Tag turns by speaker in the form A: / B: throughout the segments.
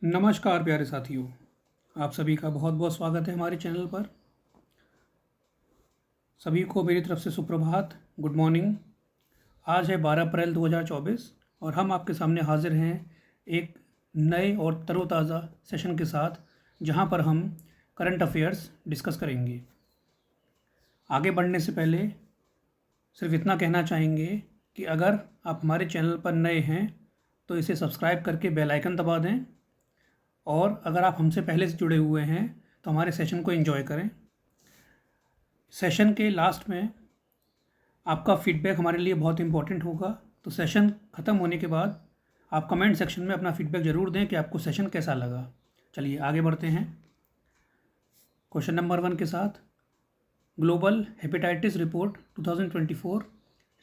A: नमस्कार प्यारे साथियों, आप सभी का बहुत बहुत स्वागत है हमारे चैनल पर। सभी को मेरी तरफ से सुप्रभात, गुड मॉर्निंग। आज है 12 अप्रैल 2024 और हम आपके सामने हाजिर हैं एक नए और तरोताज़ा सेशन के साथ, जहां पर हम करंट अफेयर्स डिस्कस करेंगे। आगे बढ़ने से पहले सिर्फ इतना कहना चाहेंगे कि अगर आप हमारे चैनल पर नए हैं तो इसे सब्सक्राइब करके बेल आइकन दबा दें, और अगर आप हमसे पहले से जुड़े हुए हैं तो हमारे सेशन को एंजॉय करें। सेशन के लास्ट में आपका फीडबैक हमारे लिए बहुत इंपॉर्टेंट होगा, तो सेशन ख़त्म होने के बाद आप कमेंट सेक्शन में अपना फीडबैक ज़रूर दें कि आपको सेशन कैसा लगा। चलिए आगे बढ़ते हैं क्वेश्चन नंबर 1 के साथ। Global hepatitis report 2024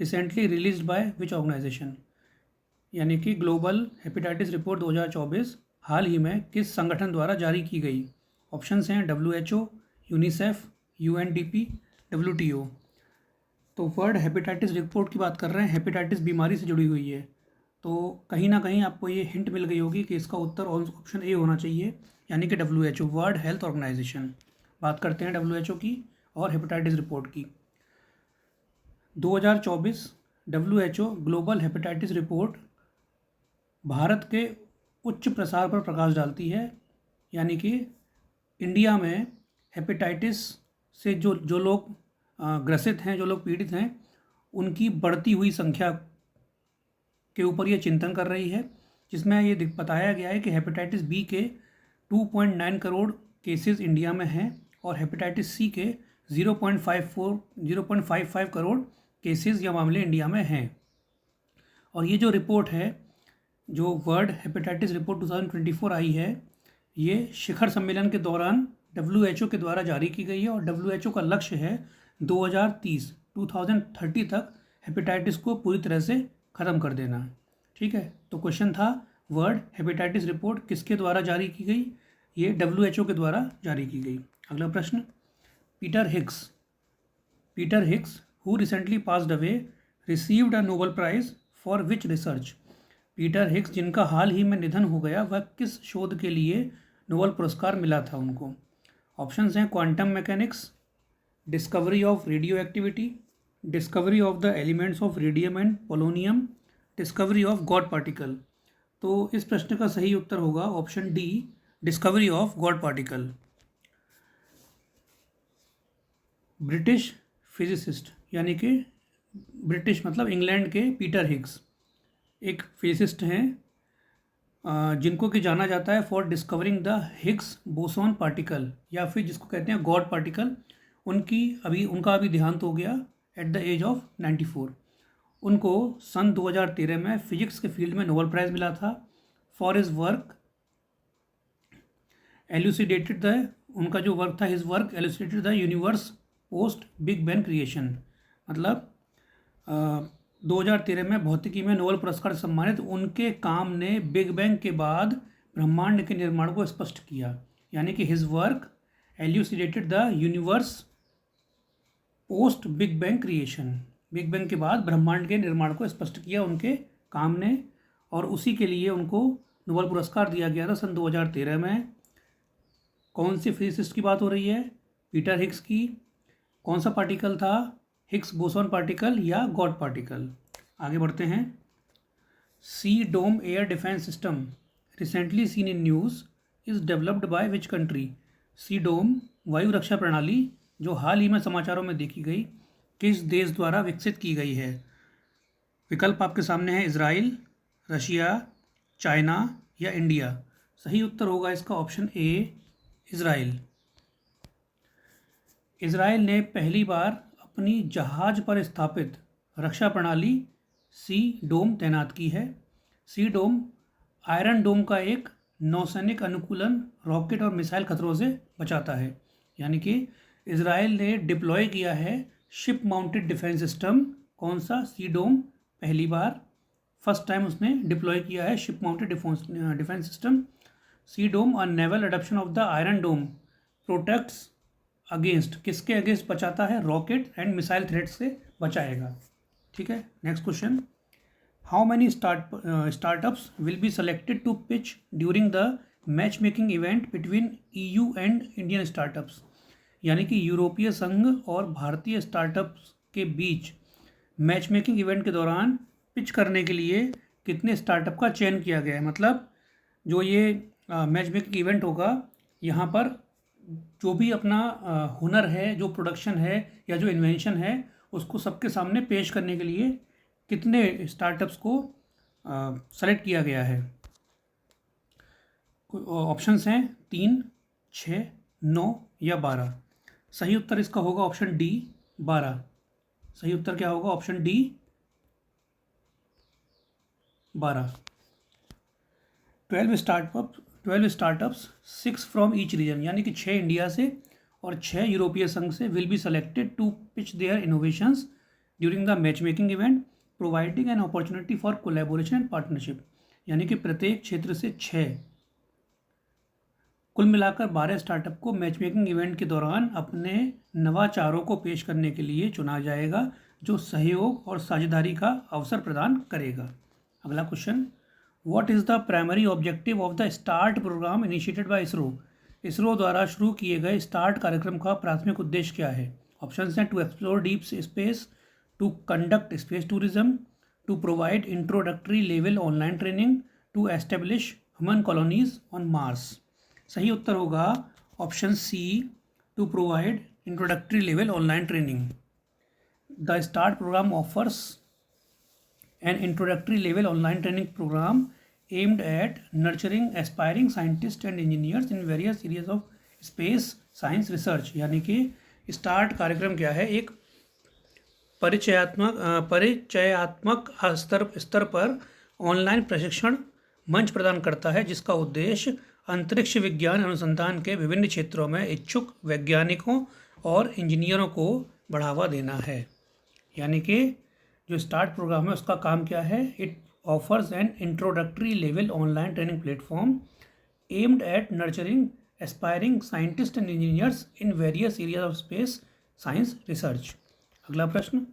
A: recently released by which organisation, यानी कि ग्लोबल हेपेटाइटिस रिपोर्ट 2024 हाल ही में किस संगठन द्वारा जारी की गई। ऑप्शंस हैं WHO, यूनिसेफ, UNDP, WTO। तो वर्ल्ड हेपेटाइटिस रिपोर्ट की बात कर रहे हैं, हेपेटाइटिस बीमारी से जुड़ी हुई है, तो कहीं ना कहीं आपको ये हिंट मिल गई होगी कि इसका उत्तर ऑप्शन ए होना चाहिए, यानी कि WHO, वर्ल्ड हेल्थ ऑर्गेनाइजेशन। बात करते हैं WHO की और हेपेटाइटिस रिपोर्ट की। 2024 WHO global hepatitis report Bharat के उच्च प्रसार पर प्रकाश डालती है, यानी कि इंडिया में हेपेटाइटिस से जो लोग ग्रसित हैं, जो लोग पीड़ित हैं, उनकी बढ़ती हुई संख्या के ऊपर ये चिंतन कर रही है, जिसमें ये बताया गया है कि हेपेटाइटिस बी के 2.9 करोड़ केसेस इंडिया में हैं और हेपेटाइटिस सी के 0.55 करोड़ केसेस या मामले इंडिया में हैं। और ये जो रिपोर्ट है, जो वर्ल्ड हेपेटाइटिस रिपोर्ट 2024 आई है, ये शिखर सम्मेलन के दौरान WHO के द्वारा जारी की गई है और WHO का लक्ष्य है 2030 तक हेपेटाइटिस को पूरी तरह से ख़त्म कर देना। ठीक है, तो क्वेश्चन था वर्ल्ड हेपेटाइटिस रिपोर्ट किसके द्वारा जारी की गई। ये WHO के द्वारा जारी की गई। अगला प्रश्न, Peter Higgs who recently passed away received a Nobel prize for which research. Peter Higgs, जिनका हाल ही में निधन हो गया, वह किस शोध के लिए नोबेल पुरस्कार मिला था उनको। ऑप्शंस हैं quantum mechanics, discovery of radio activity, discovery of the elements of radium and polonium, discovery of God particle. तो इस प्रश्न का सही उत्तर होगा option D, discovery of God particle. British physicist, यानी कि ब्रिटिश मतलब इंग्लैंड के पीटर हिग्स एक फिजिसिस्ट हैं, जिनको कि जाना जाता है for discovering the Higgs boson particle, या फिर जिसको कहते हैं गॉड पार्टिकल। उनका अभी देहांत हो गया एट द एज ऑफ 94। उनको सन 2013 में फिजिक्स के फील्ड में नोबेल प्राइज़ मिला था for his work elucidated the, उनका जो वर्क था, his work elucidated the universe post big bang creation. मतलब 2013 में भौतिकी में नोबेल पुरस्कार से सम्मानित उनके काम ने बिग बैंग के बाद ब्रह्मांड के निर्माण को स्पष्ट किया, यानी कि his work elucidated the universe post big bang creation. Big bang के बाद ब्रह्मांड के निर्माण को स्पष्ट किया उनके काम ने, और उसी के लिए उनको नोबेल पुरस्कार दिया गया था सन 2013 में। कौन से फिजिसिस्ट की बात हो रही है? पीटर हिग्स की। कौन सा पार्टिकल था? हिग्स बोसॉन पार्टिकल या गॉड पार्टिकल। आगे बढ़ते हैं। C dome air defence system recently seen in news is developed by which country. C dome वायु रक्षा प्रणाली जो हाल ही में समाचारों में देखी गई, किस देश द्वारा विकसित की गई है। विकल्प आपके सामने है, इजराइल, रशिया, चाइना या इंडिया। सही उत्तर होगा इसका ऑप्शन ए, इजराइल। इजराइल ने पहली बार अपनी जहाज पर स्थापित रक्षा प्रणाली सी डोम तैनात की है। सी डोम आयरन डोम का एक नौसैनिक अनुकूलन रॉकेट और मिसाइल खतरों से बचाता है, यानी कि इजराइल ने डिप्लॉय किया है शिप माउंटेड डिफेंस सिस्टम। कौन सा? Sea dome. पहली बार, फर्स्ट टाइम उसने डिप्लॉय किया है ship mounted defence system. Sea dome a naval adaption of the iron dome protects against, किसके अगेंस्ट बचाता है? रॉकेट एंड मिसाइल थ्रेट से बचाएगा। ठीक है, next question. How many startups will be selected to pitch during the matchmaking event between EU and Indian startups, यानी कि यूरोपीय संघ और भारतीय स्टार्टअप्स के बीच मैच मेकिंग इवेंट के दौरान पिच करने के लिए कितने स्टार्टअप का चयन किया गया है। मतलब जो ये मैच मेकिंग इवेंट होगा, यहाँ पर जो भी अपना हुनर है, जो प्रोडक्शन है या जो इन्वेंशन है, उसको सबके सामने पेश करने के लिए कितने स्टार्टअप्स को सेलेक्ट किया गया है। ऑप्शंस हैं 3, 6, 9 या 12। सही उत्तर इसका होगा ऑप्शन डी, 12। सही उत्तर क्या होगा? Option D, 12। 12 startups, 6 from each reason, यानी कि 6 इंडिया से और 6 यूरोपीय संघ से will be selected to pitch their innovations during the matchmaking event, providing an opportunity for collaboration and partnership. यानी कि प्रत्येक क्षेत्र से 6, कुल मिलाकर 12 स्टार्टअप को मैच मेकिंग इवेंट के दौरान अपने नवाचारों को पेश करने के लिए चुना जाएगा, जो सहयोग और साझेदारी का अवसर प्रदान करेगा। अगला question, what is the primary objective of the start programme initiated by ISRO? ISRO द्वारा शुरू किए गए स्टार्ट कार्यक्रम का प्राथमिक उद्देश्य क्या है? ऑप्शन हैं to explore deep space, to conduct space tourism, to provide introductory level online training, to establish human colonies on Mars. सही उत्तर होगा option C, to provide introductory level online training. The start programme offers an introductory level online training program aimed at nurturing aspiring scientists and engineers in various areas of space science research। यानी कि start कार्यक्रम क्या है? एक परिचयात्मक स्तर पर online प्रशिक्षण मंच प्रदान करता है, जिसका उद्देश्य अंतरिक्ष विज्ञान अनुसंधान के विभिन्न क्षेत्रों में इच्छुक वैज्ञानिकों और इंजीनियरों को बढ़ावा देना है। यानी कि जो स्टार्ट प्रोग्राम है उसका काम क्या है? It offers an introductory level online training platform aimed at nurturing aspiring scientist and engineers in various areas of space science research. अगला प्रश्न,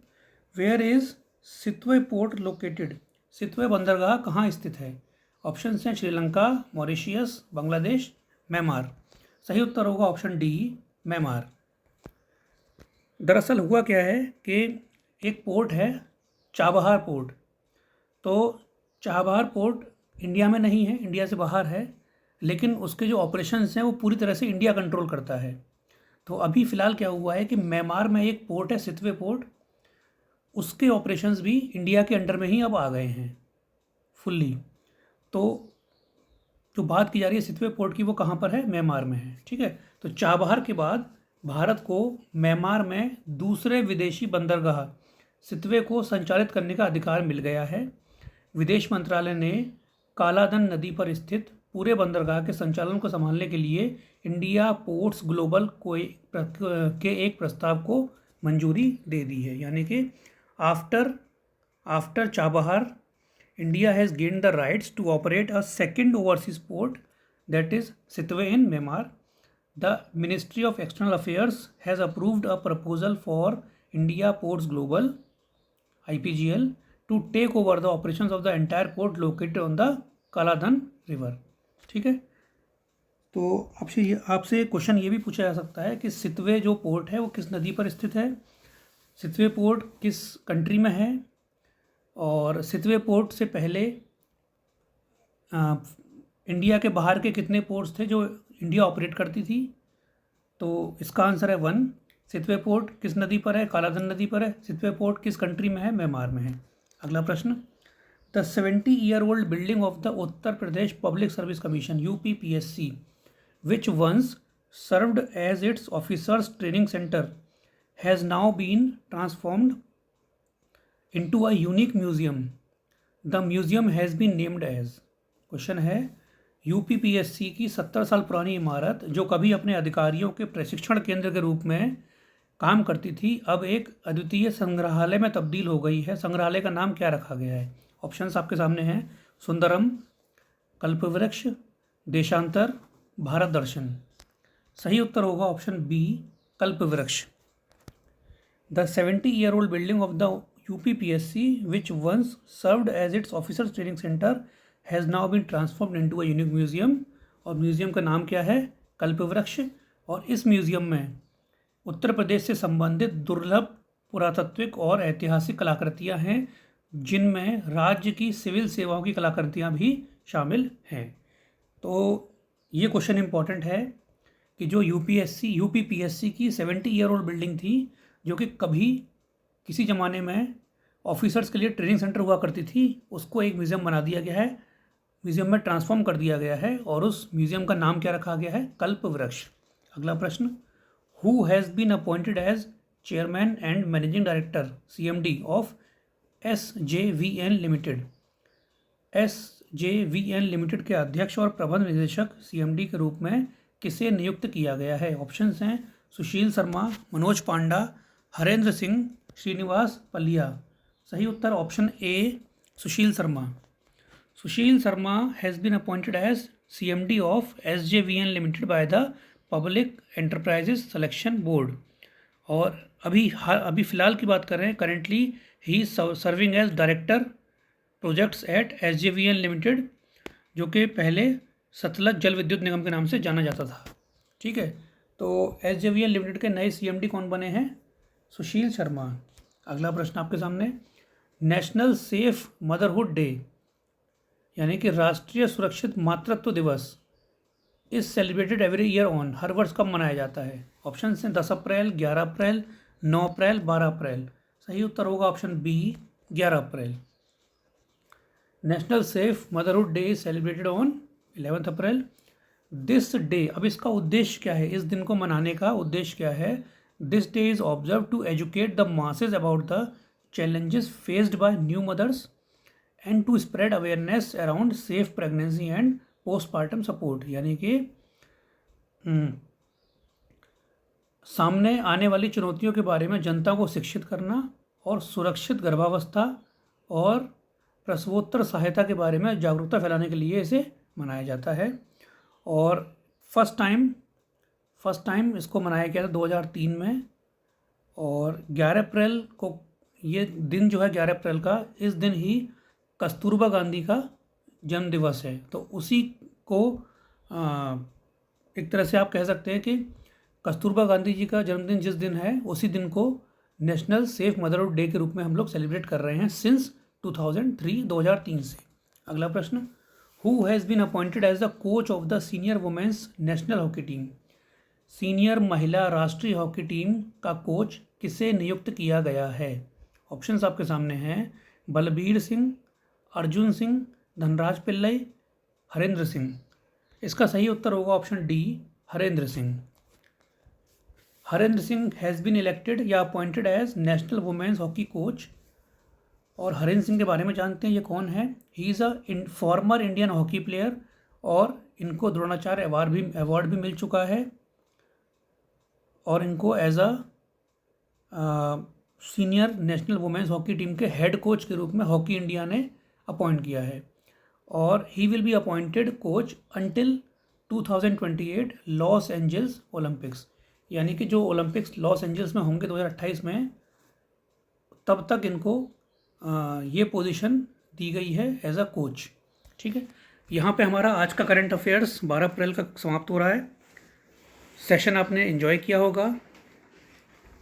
A: where is Sittwe port located? Sittwe बंदरगाह कहाँ स्थित है? ऑप्शन हैं श्रीलंका, मॉरिशियस, बांग्लादेश, म्यांमार। सही उत्तर होगा ऑप्शन डी, म्यांमार। दरअसल हुआ क्या है कि एक पोर्ट है चाबहार पोर्ट। तो चाबहार पोर्ट इंडिया में नहीं है, इंडिया से बाहर है, लेकिन उसके जो ऑपरेशंस हैं वो पूरी तरह से इंडिया कंट्रोल करता है। तो अभी फ़िलहाल क्या हुआ है कि म्यांमार में एक पोर्ट है सितवे पोर्ट, उसके ऑपरेशंस भी इंडिया के अंडर में ही अब आ गए हैं फुल्ली। तो जो बात की जा रही है सितवे पोर्ट की, वो कहाँ पर है? म्यांमार में है। ठीक है, तो चाबहार के बाद भारत को म्यांमार में दूसरे विदेशी बंदरगाह सितवे को संचालित करने का अधिकार मिल गया है। विदेश मंत्रालय ने कालाधन नदी पर स्थित पूरे बंदरगाह के संचालन को संभालने के लिए इंडिया पोर्ट्स ग्लोबल के एक प्रस्ताव को मंजूरी दे दी है। यानी कि after Chabahar, India has gained the rights to operate a second overseas port that is Sittwe in Myanmar. The ministry of external affairs has approved a proposal for India ports global IPGL to take over the operations of the entire port located on the कालाधन river. ठीक है, तो आपसे question ये भी पूछा जा सकता है कि सितवे जो पोर्ट है वो किस नदी पर स्थित है, सितवे पोर्ट किस कंट्री में है, और सितवे पोर्ट से पहले इंडिया के बाहर के कितने पोर्ट्स थे जो इंडिया ऑपरेट करती थी। तो इसका आंसर है 1। सितवे पोर्ट किस नदी पर है? कालाधन नदी पर है। सितवे पोर्ट किस कंट्री में है? म्यांमार में है। अगला प्रश्न, the 70-year-old building of the Uttar Pradesh public service commission UPPSC which once served as its officers training centre has now been transformed into a unique museum. The museum has been named as. Question है, UPPSC की 70 साल पुरानी इमारत जो कभी अपने अधिकारियों के प्रशिक्षण केंद्र के रूप में काम करती थी, अब एक अद्वितीय संग्रहालय में तब्दील हो गई है। संग्रहालय का नाम क्या रखा गया है? ऑप्शंस आपके सामने हैं, सुंदरम, कल्पवृक्ष, देशांतर, भारत दर्शन। सही उत्तर होगा option B, Kalpavriksha. The 70-year-old building of the UPPSC which once served as its officers training center has now been transformed into a unique museum और म्यूज़ियम का नाम क्या है? कल्पवृक्ष। और इस म्यूज़ियम में उत्तर प्रदेश से संबंधित दुर्लभ पुरातात्विक और ऐतिहासिक कलाकृतियाँ हैं, जिनमें राज्य की सिविल सेवाओं की कलाकृतियाँ भी शामिल हैं। तो ये क्वेश्चन इम्पॉर्टेंट है कि जो यूपीपीएससी की 70 ईयर ओल्ड बिल्डिंग थी, जो कि कभी किसी ज़माने में ऑफिसर्स के लिए ट्रेनिंग सेंटर हुआ करती थी, उसको एक म्यूज़ियम बना दिया गया है, म्यूज़ियम में ट्रांसफॉर्म कर दिया गया है और उस म्यूज़ियम का नाम क्या रखा गया है? कल्पवृक्ष। अगला प्रश्न, who has been appointed as chairman and managing director CMD of SJVN limited? SJVN limited के अध्यक्ष और प्रबंध निदेशक CMD के रूप में किसे नियुक्त किया गया है? ऑप्शंस हैं सुशील शर्मा, मनोज पांडा, हरेंद्र सिंह, श्रीनिवास पलिया। सही उत्तर option A, Sushil Sharma. Sushil Sharma has been appointed as CMD of SJVN limited by the public enterprises selection board. और अभी फ़िलहाल की बात कर रहे हैं, करेंटली ही serving as director projects at SJVN limited, जो कि पहले सतलज जल विद्युत निगम के नाम से जाना जाता था। ठीक है, तो SJVN लिमिटेड के नए CMD कौन बने हैं? सुशील शर्मा। अगला प्रश्न आपके सामने, नेशनल सेफ मदरहुड डे यानी कि राष्ट्रीय सुरक्षित मातृत्व दिवस is celebrated every year on, हर वर्ष कब मनाया जाता है? ऑप्शन हैं 10 अप्रैल, 11 अप्रैल, 9 अप्रैल, 12 अप्रैल। सही उत्तर होगा ऑप्शन बी, 11 अप्रैल। National safe motherhood day is celebrated on 11 April. This day, अब इसका उद्देश्य क्या है? इस दिन को मनाने का उद्देश्य क्या है? This day is observe to educate the masses about the challenges faced by new mothers and to spread awareness around safe pregnancy and postpartum support। यानी कि सामने आने वाली चुनौतियों के बारे में जनता को शिक्षित करना और सुरक्षित गर्भावस्था और प्रसवोत्तर सहायता के बारे में जागरूकता फैलाने के लिए इसे मनाया जाता है। और फर्स्ट टाइम इसको मनाया गया था 2003 में। और 11 अप्रैल को ये दिन जो है 11 अप्रैल का, इस दिन ही कस्तूरबा गांधी का जन्म दिवस है। तो उसी को एक तरह से आप कह सकते हैं कि कस्तूरबा गांधी जी का जन्मदिन जिस दिन है, उसी दिन को नेशनल सेफ मदरहुड डे के रूप में हम लोग सेलिब्रेट कर रहे हैं सिंस 2003 से। अगला प्रश्न, who has been appointed as the coach of the senior women's national hockey team? सीनियर महिला राष्ट्रीय हॉकी टीम का कोच किसे नियुक्त किया गया है? ऑप्शंस आपके सामने हैं बलबीर सिंह, अर्जुन सिंह, धनराज पिल्लई, हरेंद्र सिंह। इसका सही उत्तर होगा option D, Harendra Singh. Harendra Singh has been elected या appointed as national women's hockey coach. और हरेंद्र सिंह के बारे में जानते हैं, ये कौन है? He is a former Indian hockey player और इनको द्रोणाचार्य अवार्ड भी मिल चुका है। और इनको as a senior national women's hockey team के हेड कोच के रूप में हॉकी इंडिया ने अपॉइंट किया है। और he will be appointed coach until 2028 Los Angeles Olympics. यानी कि जो ओलंपिक्स लॉस एंजल्स में होंगे 2028 में, तब तक इनको ये पोजीशन दी गई है एज अ कोच। ठीक है, यहाँ पे हमारा आज का करंट अफेयर्स 12 अप्रैल का समाप्त हो रहा है। सेशन आपने एंजॉय किया होगा।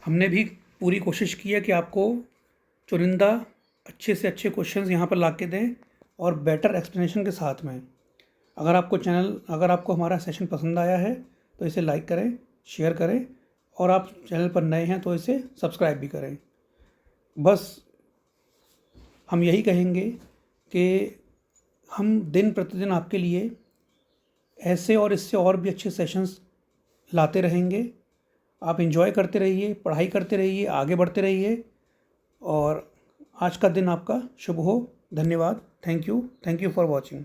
A: हमने भी पूरी कोशिश की है कि आपको चुनिंदा अच्छे से अच्छे क्वेश्चंस यहाँ पर ला के दें और बेटर एक्सप्लेनेशन के साथ में। अगर आपको हमारा सेशन पसंद आया है तो इसे लाइक करें, शेयर करें, और आप चैनल पर नए हैं तो इसे सब्सक्राइब भी करें। बस हम यही कहेंगे कि हम दिन प्रतिदिन आपके लिए ऐसे और इससे और भी अच्छे सेशंस लाते रहेंगे। आप एंजॉय करते रहिए, पढ़ाई करते रहिए, आगे बढ़ते रहिए, और आज का दिन आपका शुभ हो। धन्यवाद। Thank you for watching.